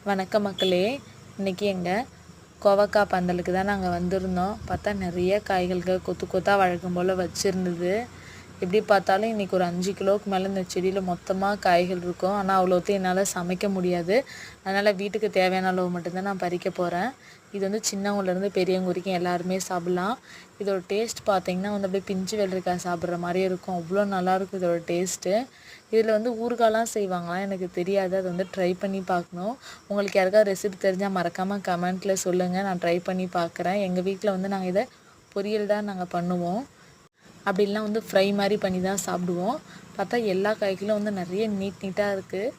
வணக்கம் மக்களே. இன்றைக்கி எங்கள் கோவக்காய் பந்தலுக்கு தான் நாங்கள் வந்திருந்தோம். பார்த்தா நிறைய காய்களுக்கு கொத்து கொத்தாக வழக்கம் போல் வச்சுருந்தது. எப்படி பார்த்தாலும் இன்றைக்கி ஒரு 5 கிலோவுக்கு மேலே இந்த செடியில் மொத்தமாக காய்கள் இருக்கும். ஆனால் அவ்வளோத்தையும் என்னால் சமைக்க முடியாது. அதனால் வீட்டுக்கு தேவையான அளவு மட்டும்தான் நான் பறிக்க போகிறேன். இது வந்து சின்னவங்கலேருந்து பெரியவங்க வரைக்கும் எல்லாருமே சாப்பிட்லாம். இதோட டேஸ்ட் பார்த்திங்கன்னா வந்து அப்படியே பிஞ்சு வெள்ளரிக்காய் சாப்பிட்ற மாதிரியே இருக்கும். அவ்வளோ நல்லாயிருக்கும் இதோட டேஸ்ட்டு. இதில் வந்து ஊறுகாய்லாம் செய்வாங்களாம், எனக்கு தெரியாது. அதை வந்து ட்ரை பண்ணி பார்க்கணும். உங்களுக்கு யாருக்காவது ரெசிபி தெரிஞ்சால் மறக்காமல் கமெண்ட்டில் சொல்லுங்கள், நான் ட்ரை பண்ணி பார்க்குறேன். எங்கள் வீட்டில் வந்து நாங்கள் இதை பொரியல் தான் நாங்கள் பண்ணுவோம். அப்படி இல்லைனா வந்து ஃப்ரை மாதிரி பண்ணி தான் சாப்பிடுவோம். பார்த்தா எல்லா காய்களும் வந்து நிறைய நீட்டாக இருக்குது.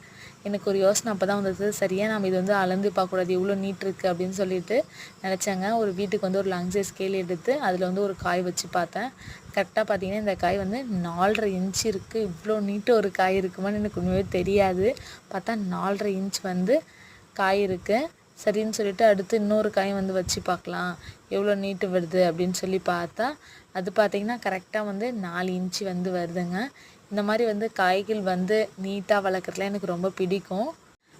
எனக்கு ஒரு யோசனை அப்போ தான் வந்தது, சரியாக நம்ம இது வந்து அளந்து பார்க்கக்கூடாது, எவ்வளோ நீட் இருக்குது அப்படின்னு சொல்லிட்டு நினச்சாங்க. ஒரு வீட்டுக்கு வந்து ஒரு லாங் சைஸ் ஸ்கேல் எடுத்து அதில் வந்து ஒரு காய் வச்சு பார்த்தேன். கரெக்டாக பார்த்தீங்கன்னா இந்த காய் வந்து 4.5 இன்ச் இருக்குது. இவ்வளோ நீட்டு ஒரு காய் இருக்குமான்னு எனக்கு உண்மையே தெரியாது. பார்த்தா 4.5 இன்ச் வந்து காய் இருக்குது. சரின்னு சொல்லிட்டு அடுத்து இன்னொரு காய் வந்து வச்சு பார்க்கலாம் எவ்வளோ நீட்டு வருது அப்படின்னு சொல்லி பார்த்தா அது பார்த்திங்கன்னா கரெக்டாக வந்து 4 இன்ச்சு வந்து வருதுங்க. இந்த மாதிரி வந்து காய்கள் வந்து நீட்டாக வளர்க்குறதுல எனக்கு ரொம்ப பிடிக்கும்.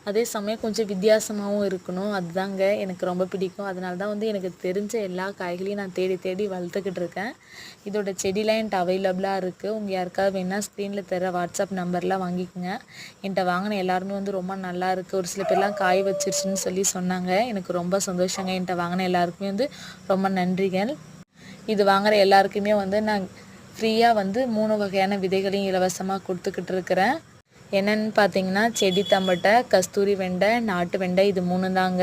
அதே சமயம் கொஞ்சம் வித்தியாசமாகவும் இருக்கணும், அதுதாங்க எனக்கு ரொம்ப பிடிக்கும். அதனால தான் வந்து எனக்கு தெரிஞ்ச எல்லா காய்களையும் நான் தேடி தேடி வளர்த்துக்கிட்டு இருக்கேன். இதோட செடிலாம் என்கிட்ட அவைலபிளாக இருக்குது. உங்கள் யாருக்காவது வேணால் ஸ்க்ரீனில் தர வாட்ஸ்அப் நம்பர்லாம் வாங்கிக்கோங்க. என்கிட்ட வாங்கின எல்லாருமே வந்து ரொம்ப நல்லா இருக்குது. ஒரு சில பேர்லாம் காய் வச்சிருச்சுன்னு சொல்லி சொன்னாங்க. எனக்கு ரொம்ப சந்தோஷங்க. என்கிட்ட வாங்கின எல்லாருக்குமே வந்து ரொம்ப நன்றிகள். இது வாங்குகிற எல்லாருக்குமே வந்து நான் ஃப்ரீயாக வந்து 3 வகையான விதைகளையும் இலவசமாக கொடுத்துக்கிட்டு இருக்கிறேன். என்னென்னு பார்த்தீங்கன்னா செடி தம்பட்டை, கஸ்தூரி வெண்டை, நாட்டு வெண்டை, இது 3 தாங்க.